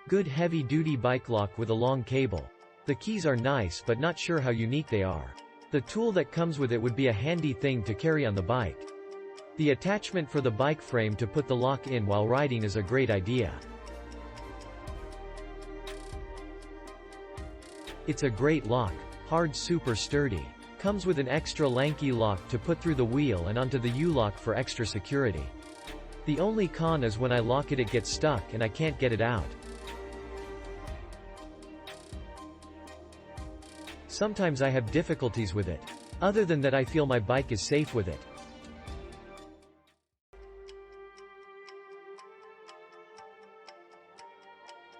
Good heavy-duty bike lock with a long cable. The keys are nice but not sure how unique they are. The tool that comes with it would be a handy thing to carry on the bike. The attachment for the bike frame to put the lock in while riding is a great idea. It's a great lock. Hard, super sturdy. Comes with an extra lanky lock to put through the wheel and onto the U-lock for extra security. The only con is when I lock it gets stuck and I can't get it out. Sometimes I have difficulties with it. Other than that, I feel my bike is safe with it.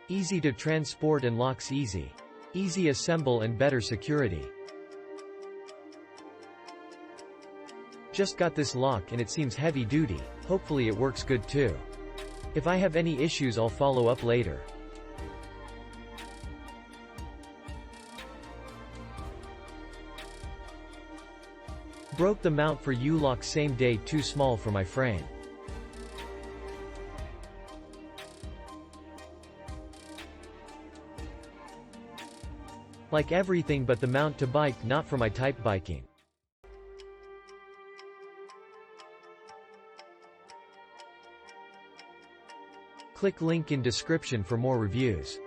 Easy to transport and locks easy. Easy assemble and better security. Just got this lock and it seems heavy duty, hopefully it works good too. If I have any issues I'll follow up later. Broke the mount for U-lock same day, too small for my frame. Like everything but the mount to bike, not for my type biking. Click link in description for more reviews.